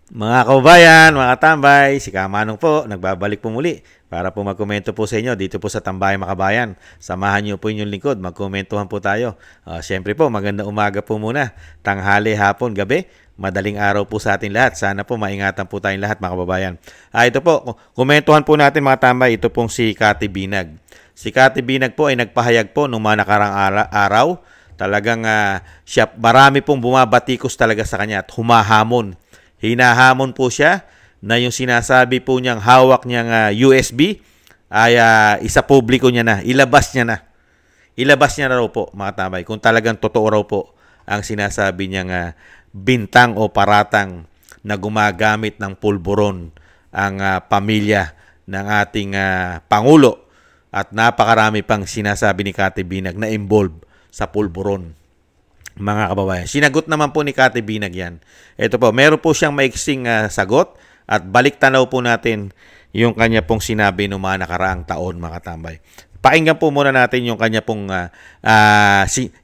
Mga kababayan, mga tambay, si Kamanong po, nagbabalik po muli para po magkomento po sa inyo dito po sa Tambay Makabayan. Samahan niyo po inyong lingkod, magkomentuhan po tayo. Siyempre po, magandang umaga po muna, tanghali, hapon, gabi, madaling araw po sa ating lahat. Sana po maingatan po tayong lahat mga kababayan. Ito po, komentuhan po natin mga tambay, ito pong si Kati Binag. Si Kati Binag po ay nagpahayag po nung mga nakarang araw. Talagang siya, marami pong bumabatikos talaga sa kanya at humahamon. Hinahamon po siya na yung sinasabi po niyang hawak niyang USB ay isa publiko niya na. Ilabas niya na. Ilabas niya na raw po, mga tambay, kung talagang totoo raw po ang sinasabi niyang bintang o paratang na gumagamit ng pulburon ang pamilya ng ating Pangulo at napakarami pang sinasabi ni Kati Binag na involved sa pulburon. Mga kababayan, sinagot naman po ni Kati Binag yan. Ito po, meron po siyang maiksing sagot at balik tanaw po natin yung kanya pong sinabi noong mga nakaraang taon, mga tambay. Pakinggan po muna natin yung kanya pong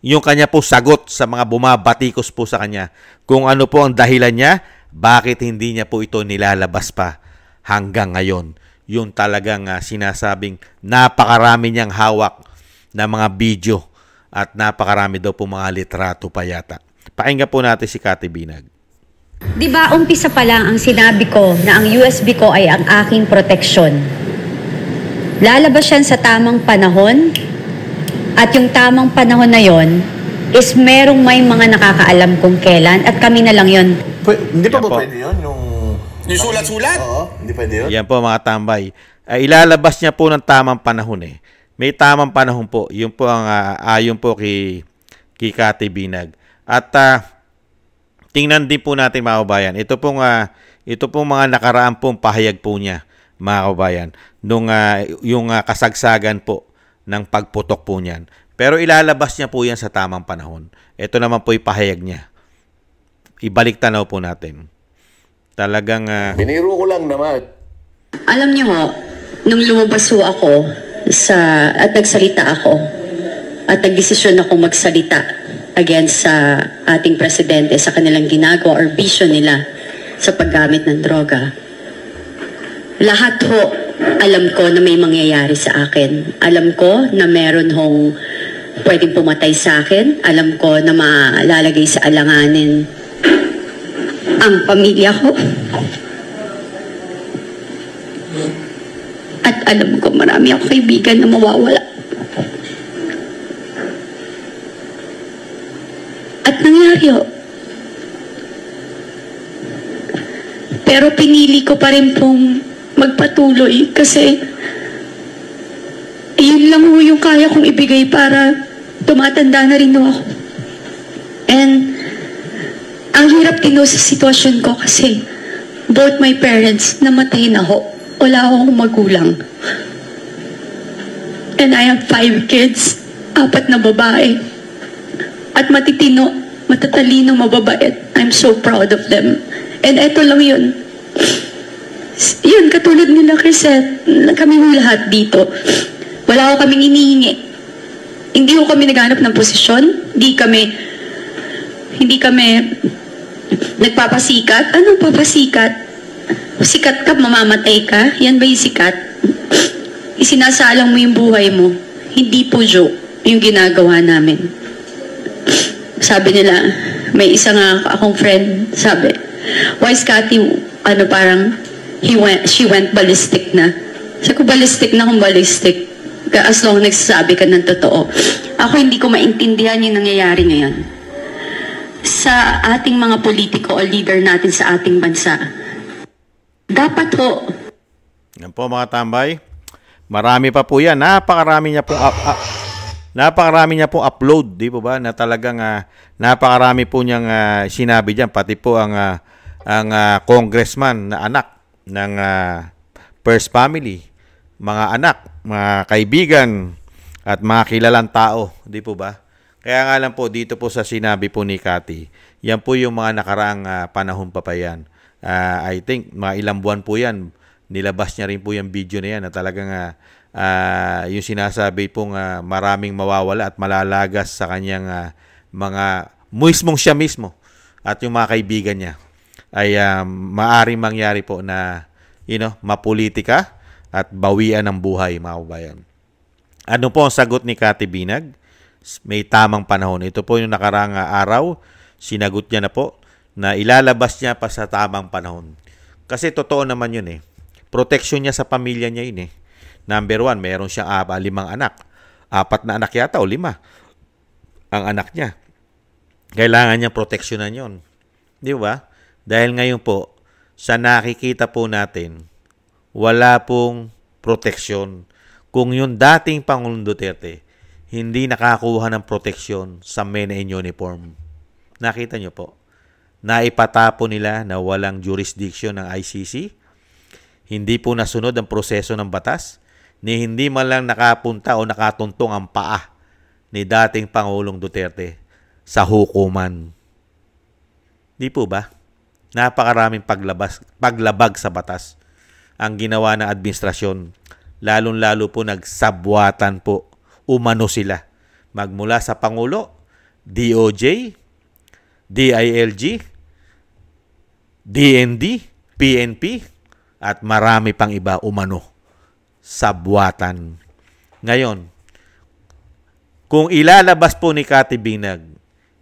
yung kanya pong sagot sa mga bumabatikos po sa kanya. Kung ano po ang dahilan niya, bakit hindi niya po ito nilalabas pa hanggang ngayon. Yung talagang sinasabing napakarami niyang hawak na mga video at napakarami daw po mga litrato pa yata. Pakinggan po natin si Kati Binag. Di ba umpisa pa lang ang sinabi ko na ang USB ko ay ang aking proteksyon. Lalabas yan sa tamang panahon at yung tamang panahon na yon is merong may mga nakakaalam kung kailan at kami na lang yon. Hindi pa Yan ba po. pwede yun? Yung sulat-sulat? Oo, hindi pwede yun? Yan po mga tambay. Ilalabas niya po ng tamang panahon eh. May tamang panahon po. Yun po ang ayon po kay Kati Binag. At tingnan din po natin mga kababayan. Ito pong mga nakaraan pong pahayag po niya mga kababayan. Nung yung kasagsagan po ng pagputok po niyan. Pero ilalabas niya po yan sa tamang panahon. Ito naman po ipahayag niya. Ibalik tanaw po natin. Talagang Biniro ko lang naman. Alam niyo ho, nung lumabas ho ako at nagsalita ako at nagdesisyon ako magsalita against sa ating presidente sa kanilang ginagawa or vision nila sa paggamit ng droga. Lahat ho, alam ko na may mangyayari sa akin. Alam ko na meron hong pwedeng pumatay sa akin. Alam ko na malalagay sa alanganin ang pamilya ko. At alam ko marami akong kaibigan na mawawala. At nangyari ho. Pero pinili ko pa rin pong magpatuloy kasi yun lang ho yung kaya kong ibigay para tumatanda na rin ho ako. And ang hirap din ho sa sitwasyon ko kasi both my parents namatay na ho. Wala akong magulang. And I have 5 kids, 4 na babae. At matitino, matatalino, mababait. I'm so proud of them. And eto lang yun. Yun, katulad nila Crisette, kami lahat dito. Wala ko kaming inihingi. Hindi ko kami naghanap ng posisyon. Hindi kami nagpapasikat. Anong papasikat? Sikat ka, mamamatay ka? Yan ba yung sikat? Isinasalang mo yung buhay mo. Hindi po joke yung ginagawa namin. Sabi nila, may isa nga akong friend, sabi, why is Cathy, parang, she went ballistic na. Sabi ko, ballistic na kung ballistic. As long nagsasabi ka ng totoo. Ako hindi ko maintindihan yung nangyayari ngayon. Sa ating mga politiko o leader natin sa ating bansa, dapat ho. yan po mga tambay. Marami pa po yan. Napakarami niya pong upload, di po ba? Na talagang napakarami po niyang sinabi diyan, pati po ang congressman na anak ng First Family, mga anak, mga kaibigan at mga kilalang tao, di po ba? Kaya nga lang po dito po sa sinabi po ni Kati, yan po yung mga nakaraang panahon pa yan. I think mga ilang buwan po yan, nilabas niya rin po yung video na yan na talagang yung sinasabi pong maraming mawawala at malalagas sa kanyang mga mismong siya mismo at yung mga kaibigan niya. ay maaring mangyari po na mapolitika at bawian ng buhay, mga kabayan. Ano po ang sagot ni Cathy Binag? May tamang panahon. Ito po yung nakarang araw, sinagot niya na po na ilalabas niya pa sa tamang panahon. Kasi totoo naman yun Protection niya sa pamilya niya yun Number 1, meron siyang 5 anak. 4 na anak yata o 5 ang anak niya. Kailangan niya proteksyonan yon. Di ba? Dahil ngayon po, sa nakikita po natin, wala pong proteksyon. Kung yung dating Pangulong Duterte, hindi nakakuha ng proteksyon sa men in uniform. Nakita niyo po, naipatapo nila na walang jurisdiction ng ICC, hindi po nasunod ang proseso ng batas, ni hindi man lang nakapunta o nakatuntong ang paa ni dating Pangulong Duterte sa hukuman. Di po ba? Napakaraming paglabag sa batas ang ginawa ng administrasyon. Lalong-lalo po nagsabwatan po. Umano sila. Magmula sa Pangulo, DOJ, DILG, DND, PNP, at marami pang iba umano. Sabwatan. Ngayon, kung ilalabas po ni Cathy Binag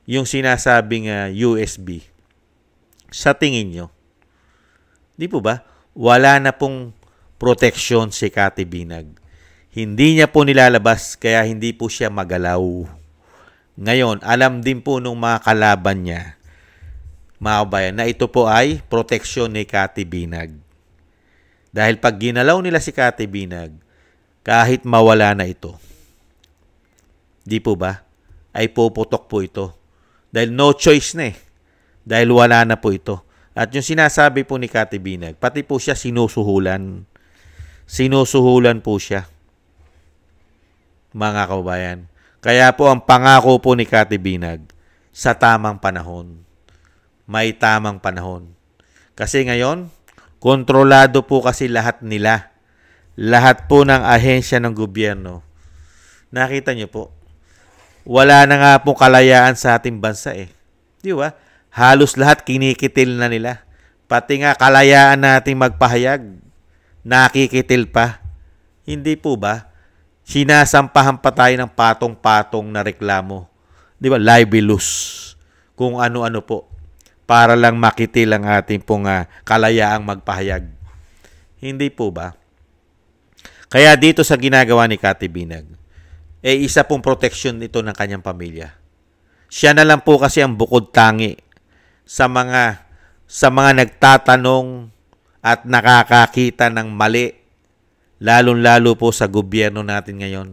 yung sinasabing USB, sa tingin nyo, di po ba, wala na pong proteksyon si Cathy Binag. Hindi niya po nilalabas kaya hindi po siya magalaw. Ngayon, alam din po nung mga kalaban niya, mga kabayan, na ito po ay proteksyon ni Cathy Binag. Dahil pag ginalaw nila si Cathy Binag, kahit mawala na ito, di po ba, ay puputok po ito. Dahil no choice na Dahil wala na po ito. At yung sinasabi po ni Cathy Binag, pati po siya sinusuhulan. Sinusuhulan po siya, mga kabayan. Kaya po ang pangako po ni Cathy Binag, sa tamang panahon. May tamang panahon. Kasi ngayon, kontrolado po kasi lahat nila. Lahat po ng ahensya ng gobyerno. Nakita niyo po, wala na nga pong kalayaan sa ating bansa Di ba? Halos lahat kinikitil na nila. Pati nga kalayaan nating magpahayag, nakikitil pa. Hindi po ba? Sinasampahan pa tayo ng patong-patong na reklamo. Di ba? Libelous. Kung ano-ano po. Para lang makitil ang ating pong kalayaang magpahayag. Hindi po ba? Kaya dito sa ginagawa ni Cathy Binag, isa pong proteksyon ito ng kanyang pamilya. Siya na lang po kasi ang bukod tangi sa mga nagtatanong at nakakakita ng mali, lalong-lalo po sa gobyerno natin ngayon,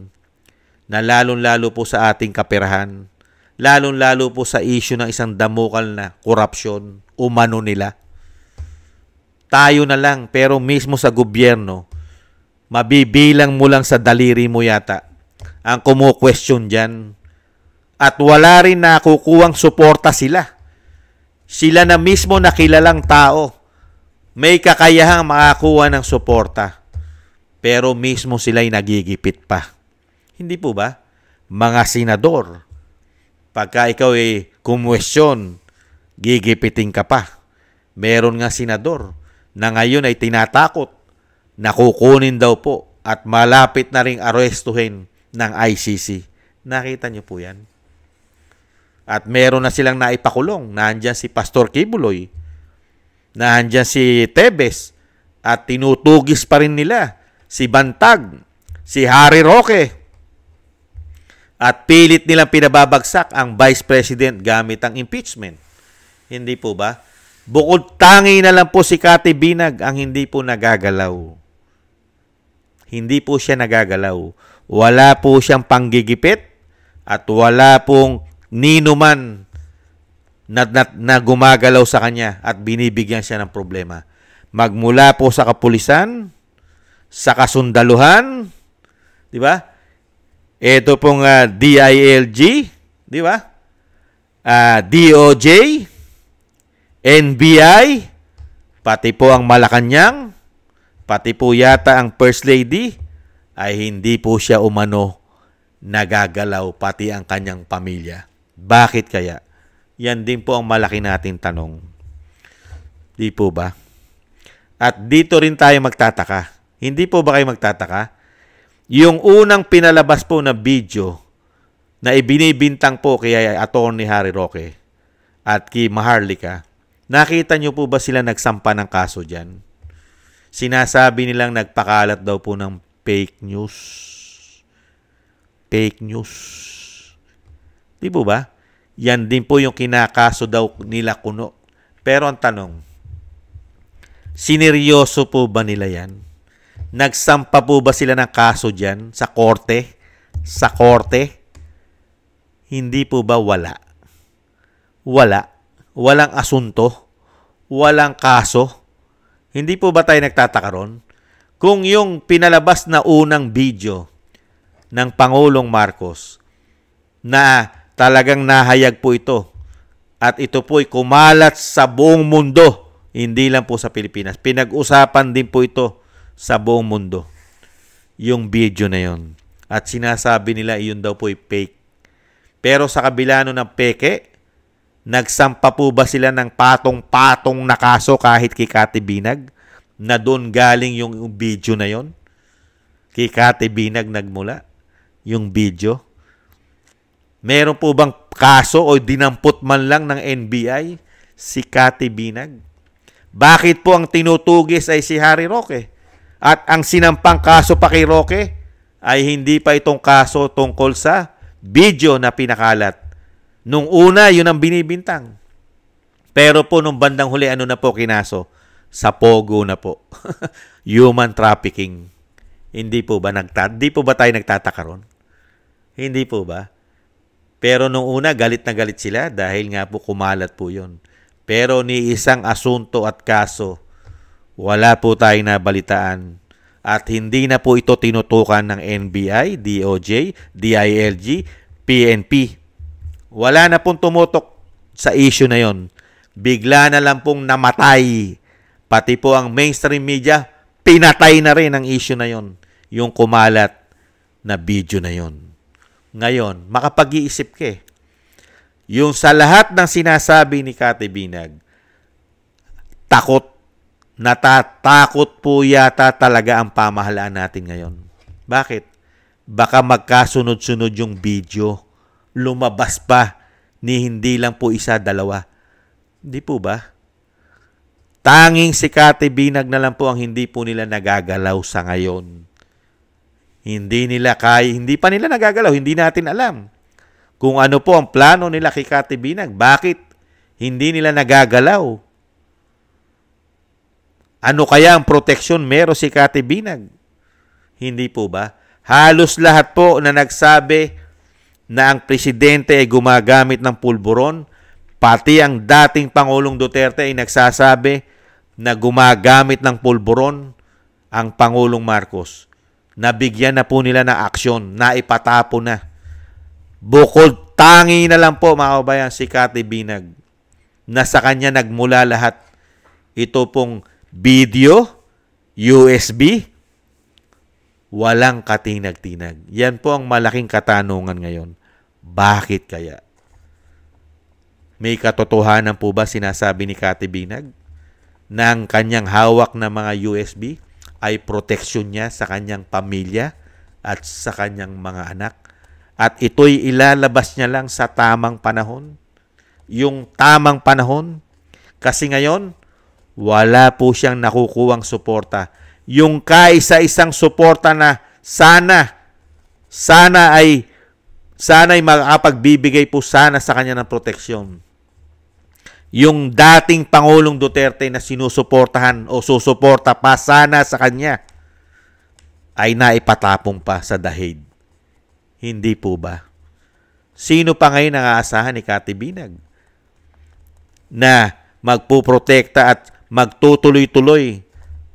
na lalong-lalo po sa ating kaperahan, lalong-lalo po sa issue ng isang damukal na korupsyon, umano nila. Tayo na lang, pero mismo sa gobyerno, mabibilang mo lang sa daliri mo yata ang kumu-question dyan. At wala rin nakukuhang suporta sila. Sila na mismo na kilalang tao, may kakayahang makakuha ng suporta. Pero mismo sila'y nagigipit pa. Hindi po ba? Mga senador, pagka ikaw ay kumwestiyon, gigipitin ka pa. Meron nga senador na ngayon ay tinatakot na kukunin daw po at malapit na ring arestuhin ng ICC. Nakita niyo po yan? At meron na silang naipakulong. Nandiyan si Pastor Kibuloy. Nandiyan si Tebes. At tinutugis pa rin nila si Bantag, si Harry Roque. At pilit nilang pinababagsak ang Vice President gamit ang impeachment. Hindi po ba? Bukod tangi na lang po si Cathy Binag ang hindi po nagagalaw. Hindi po siya nagagalaw. Wala po siyang panggigipit at wala pong nino man na gumagalaw sa kanya at binibigyan siya ng problema. Magmula po sa kapulisan, sa kasundaluhan, di ba? Ito pong DILG, di ba? DOJ, NBI, pati po ang Malacanang, pati po yata ang First Lady, ay hindi po siya umano nagagalaw, pati ang kanyang pamilya. Bakit kaya? Yan din po ang malaki nating tanong. Di po ba? At dito rin tayo magtataka. Hindi po ba kayo magtataka? Yung unang pinalabas po na video na ibinibintang po kay Atty. Harry Roque at kay Maharlika, nakita nyo po ba sila nagsampa ng kaso dyan? Sinasabi nilang nagpakalat daw po ng fake news. Fake news. Di po ba? Yan din po yung kinakaso daw nila Kuno. Pero ang tanong, sineryoso po ba nila yan? Nagsampa po ba sila ng kaso dyan sa korte? Sa korte? Hindi po ba wala? Wala. Walang asunto. Walang kaso. Hindi po ba tayo nagtataka ron? Kung yung pinalabas na unang video ng Pangulong Marcos na talagang nahayag po ito at ito po'y kumalat sa buong mundo, hindi lang po sa Pilipinas. Pinag-usapan din po ito sa buong mundo. Yung video na yon. At sinasabi nila iyon daw po'y fake. Pero sa kabila nun ng peke, nagsampa po ba sila ng patong-patong na kaso kahit kay Kati Binag na doon galing yung video na yon? Kay Kati Binag nagmula yung video. Meron po bang kaso o dinampot man lang ng NBI si Kati Binag? Bakit po ang tinutugis ay si Harry Roque? At ang sinampang kaso pa kay Roque ay hindi pa itong kaso tungkol sa video na pinakalat. Nung una, yun ang binibintang. Pero po nung bandang huli, ano na po kinaso? Sa Pogo na po. Human trafficking. Hindi po ba tayo nagtataka ron? Hindi po ba? Pero nung una, galit na galit sila dahil nga po kumalat po yun. Pero ni isang asunto at kaso, wala po tayong nabalitaan. At hindi na po ito tinutukan ng NBI, DOJ, DILG, PNP. Wala na pong tumutok sa issue na yon. Bigla na lang pong namatay. Pati po ang mainstream media, pinatay na rin ang issue na yon. Yung kumalat na video na yon. Ngayon, makapag-iisip ka eh. Yung sa lahat ng sinasabi ni Kati Binag, natatakot po yata talaga ang pamahalaan natin ngayon. Bakit? Baka magkasunod-sunod yung video. Lumabas pa ni hindi lang po isa, dalawa. Hindi po ba? Tanging si Kati Binag na lang po ang hindi po nila nagagalaw sa ngayon. Hindi pa nila nagagalaw, hindi natin alam kung ano po ang plano nila kay Kati Binag. Bakit hindi nila nagagalaw? Ano kaya ang proteksyon meron si Kati Binag? Hindi po ba? Halos lahat po na nagsabi na ang presidente ay gumagamit ng pulburon, pati ang dating Pangulong Duterte ay nagsasabi na gumagamit ng pulburon ang Pangulong Marcos. Nabigyan na po nila ng aksyon, naipatapo na. Bukod tangi na lang po mga kabayan si Kati Binag na sa kanya nagmula lahat. Ito pong video, USB, walang katinag-tinag. Yan po ang malaking katanungan ngayon. Bakit kaya? May katotohanan po ba sinasabi ni Kati Binag na ang kanyang hawak na mga USB ay proteksyon niya sa kanyang pamilya at sa kanyang mga anak? At ito'y ilalabas niya lang sa tamang panahon? Yung tamang panahon? Kasi ngayon, wala po siyang nakukuwang suporta. Yung kaisa-isang suporta na sana ay makapagbibigay po sana sa kanya ng proteksyon. Yung dating Pangulong Duterte na sinusuportahan o susuporta pa sana sa kanya ay naipatapong pa sa dahig. Hindi po ba? Sino pa ngayon ang aasahan ni Kati Binag na magpuprotekta at magtutuloy-tuloy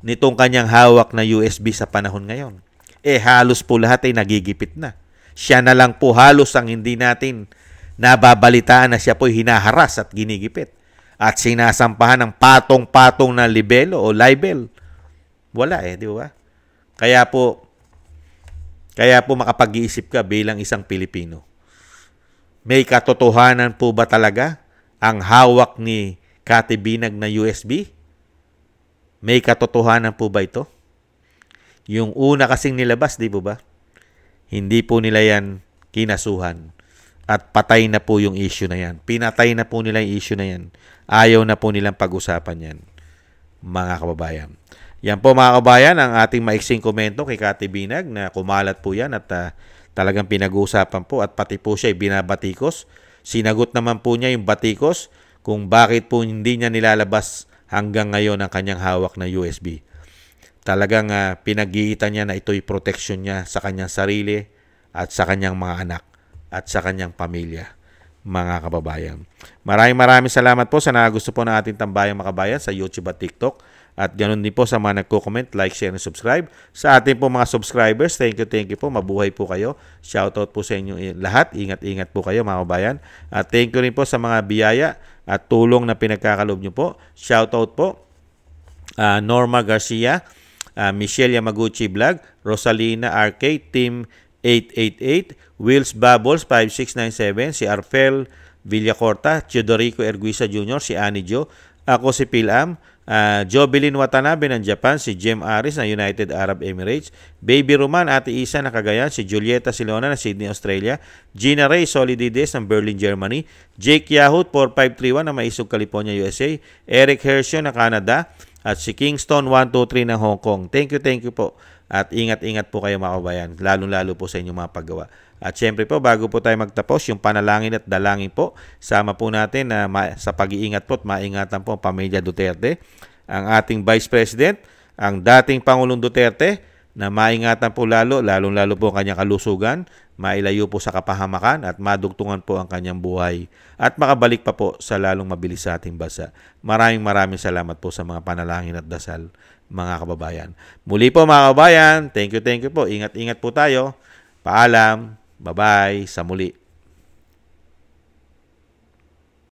nitong kanyang hawak na USB sa panahon ngayon? Halos po lahat ay nagigipit na. Siya na lang po halos ang hindi natin nababalitaan na siya po'y hinaharas at ginigipit at sinasampahan ng patong-patong na libelo o libel. Wala di ba? Kaya po makapag-iisip ka bilang isang Pilipino. May katotohanan po ba talaga ang hawak ni Kati Binag na USB? May katotohanan po ba ito? Yung una kasing nilabas, di po ba? Hindi po nila yan kinasuhan. At patay na po yung issue na yan. Pinatay na po nila yung issue na yan. Ayaw na po nilang pag-usapan yan, mga kababayan. Yan po mga kababayan, ang ating maiksing komento kay Kati Binag na kumalat po yan at talagang pinag-uusapan po at pati po siya ay binabatikos. Sinagot naman po niya yung batikos kung bakit po hindi niya nilalabas hanggang ngayon ang kanyang hawak na USB. Talagang pinag-iitan niya na ito'y protection niya sa kanyang sarili at sa kanyang mga anak at sa kanyang pamilya, mga kababayan. Maraming salamat po sa nagusto po ng ating Tambayang Makabayan sa YouTube at TikTok. At ganoon din po sa mga nagko-comment, like, share, and subscribe. Sa ating po mga subscribers, thank you po. Mabuhay po kayo. Shoutout po sa inyo lahat. Ingat po kayo mga kababayan. At thank you rin po sa mga biyaya at tulong na pinagkakaloob nyo po. Shoutout po Norma Garcia, Michelle Yamaguchi Vlog, Rosalina RK, Team 888, Wills Bubbles 5697, si Arfel Villacorta, Teodorico Erguisa Jr., si Annie Jo, ako si Pilam, Jovelyn Watanabe ng Japan, si Jem Aris ng United Arab Emirates, Baby Roman, Ate Isa ng Cagayan, si Julieta Silona ng Sydney, Australia, Gina Ray Solidides ng Berlin, Germany, Jake Yahoo 4531 ng Maisog, California, USA, Eric Hershio ng Canada, at si Kingston 123 ng Hong Kong. Thank you po. At ingat po kayo mga kabayan, lalong-lalo po sa inyong mga paggawa. At syempre po, bago po tayo magtapos, yung panalangin at dalangin po, sama po natin na sa pag-iingat po at maingatan po ang pamilya Duterte, ang ating Vice President, ang dating Pangulong Duterte, na maingatan po lalong-lalo po ang kanyang kalusugan, mailayo po sa kapahamakan at madugtungan po ang kanyang buhay at makabalik pa po sa lalong mabilis sa ating bansa. Maraming salamat po sa mga panalangin at dasal, mga kababayan. Muli po mga kababayan, thank you po. Ingat po tayo. Paalam. Bye-bye. Sa muli.